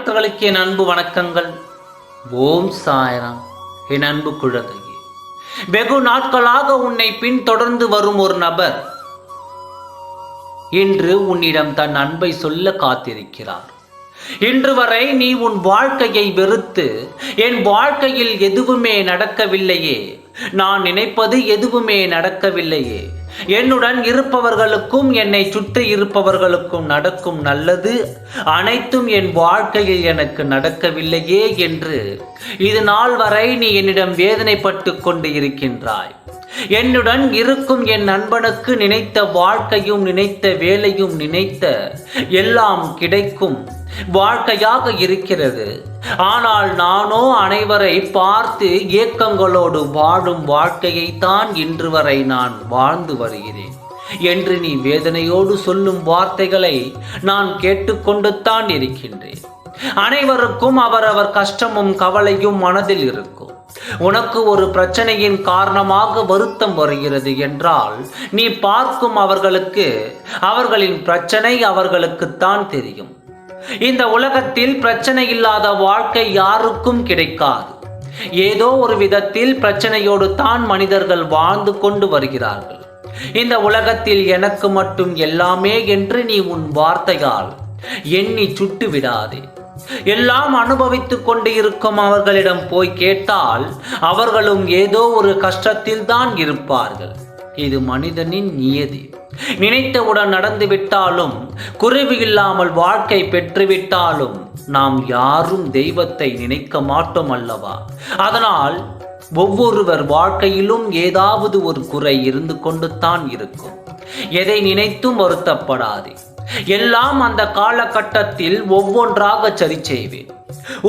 பக்தர்களுக்கு என் அன்பு வணக்கங்கள். ஓம் சாய்ராம். என் அன்பு குழந்தையே, வெகு நாட்களாக உன்னை பின்தொடர்ந்து வரும் ஒரு நபர் இன்று உன்னிடம் தன் அன்பை சொல்ல காத்திருக்கிறார். இன்று வரை நீ உன் வாழ்க்கையை வெறுத்து, என் வாழ்க்கையில் எதுவுமே நடக்கவில்லையே, நான் நினைப்பது எதுவுமே நடக்கவில்லையே, என்னுடன் இருப்பவர்களுக்கும் என்னை சுற்றி இருப்பவர்களுக்கும் நடக்கும் நல்லது அனைத்தும் என் வாழ்க்கையில் எனக்கு நடக்கவில்லையே என்று இது நாள் வரை நீ என்னிடம் வேதனைப்பட்டு கொண்டு இருக்கின்றாய். என்னுடன் இருக்கும் என் நண்பனுக்கு நினைத்த வாழ்க்கையும் நினைத்த வேலையும் நினைத்த எல்லாம் கிடைக்கும் வாழ்க்கையாக இருக்கிறது. ஆனால் நானோ அனைவரை பார்த்து ஏக்கங்களோடு வாழும் வாழ்க்கையைத்தான் இன்று வரை நான் வாழ்ந்து வருகிறேன் என்று நீ வேதனையோடு சொல்லும் வார்த்தைகளை நான் கேட்டுக்கொண்டு தான் இருக்கின்றேன். அனைவருக்கும் அவரவர் கஷ்டமும் கவலையும் மனதில் இருக்கும். உனக்கு ஒரு பிரச்சனையின் காரணமாக வருத்தம் வருகிறது என்றால் நீ பார்க்கும் அவர்களுக்கு அவர்களின் பிரச்சனை அவர்களுக்குத்தான் தெரியும். இந்த உலகத்தில் பிரச்சனை இல்லாத வாழ்க்கை யாருக்கும் கிடைக்காது. ஏதோ ஒரு விதத்தில் பிரச்சனையோடு தான் மனிதர்கள் வாழ்ந்து கொண்டு வருகிறார்கள். இந்த உலகத்தில் எனக்கு மட்டும் எல்லாமே என்று நீ உன் வார்த்தையால் எண்ணி சுட்டு விடாதே. எல்லாம் அனுபவித்துக் கொண்டு இருக்கும் அவர்களிடம் போய் கேட்டால் அவர்களும் ஏதோ ஒரு கஷ்டத்தில் தான் இருப்பார்கள். இது மனிதனின் நியதி. நினைத்தவுடன் நடந்துவிட்டாலும், குறைவு இல்லாமல் வாழ்க்கை பெற்றுவிட்டாலும் நாம் யாரும் தெய்வத்தை நினைக்க மாட்டோம் அல்லவா? அதனால் ஒவ்வொருவர் வாழ்க்கையிலும் ஏதாவது ஒரு குறை இருந்து கொண்டு தான் இருக்கும். எதை நினைத்தும் வருத்தப்படாதே. எல்லாம் அந்த காலகட்டத்தில் ஒவ்வொன்றாக சரி செய்வேன்.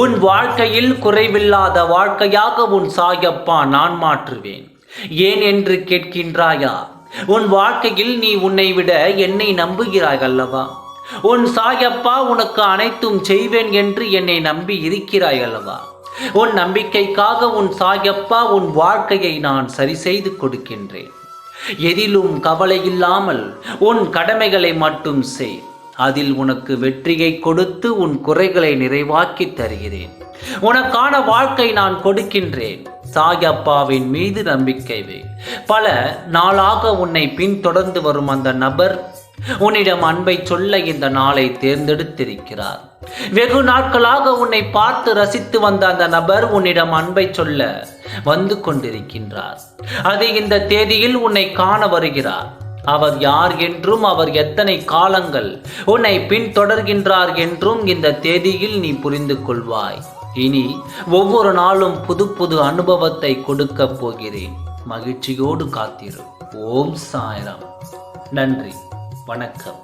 உன் வாழ்க்கையில் குறைவில்லாத வாழ்க்கையாக உன் சாயப்பா நான் மாற்றுவேன். ஏன் என்று கேட்கின்றாயா? உன் வாழ்க்கையில் நீ உன்னை விட என்னை நம்புகிறாய் அல்லவா? உன் சாயப்பா உனக்கு அனைத்தும் செய்வேன் என்று என்னை நம்பி இருக்கிறாய் அல்லவா? உன் நம்பிக்கைக்காக உன் சாயப்பா உன் வாழ்க்கையை நான் சரி செய்து கொடுக்கின்றேன். எதிலும் கவலை இல்லாமல் உன் கடமைகளை மட்டும் செய். அதில் உனக்கு வெற்றியை கொடுத்து உன் குறைகளை நிறைவாக்கி தருகிறேன். உனக்கான வாழ்க்கை நான் கொடுக்கின்றேன். சாயப்பாவின் மீது நம்பிக்கை வை. பல நாளாக உன்னை பின்தொடர்ந்து வரும் அந்த நபர் உன்னிடம் அன்பை சொல்ல இந்த நாளை தேர்ந்தெடுத்திருக்கிறார். வெகு நாட்களாக உன்னை பார்த்து ரசித்து வந்த அந்த நபர் உன்னிடம் அன்பை சொல்ல வந்து கொண்டிருக்கின்றார். அது இந்த தேதியில் உன்னை காண வருகிறார். அவர் யார் என்றும் அவர் எத்தனை காலங்கள் உன்னை பின்தொடர்கின்றார் என்றும் இந்த தேதியில் நீ புரிந்து கொள்வாய். இனி ஒவ்வொரு நாளும் புது புது அனுபவத்தை கொடுக்க போகிறேன். மகிழ்ச்சியோடு காத்திரு. ஓம் சாய்ராம். நன்றி, வணக்கம்.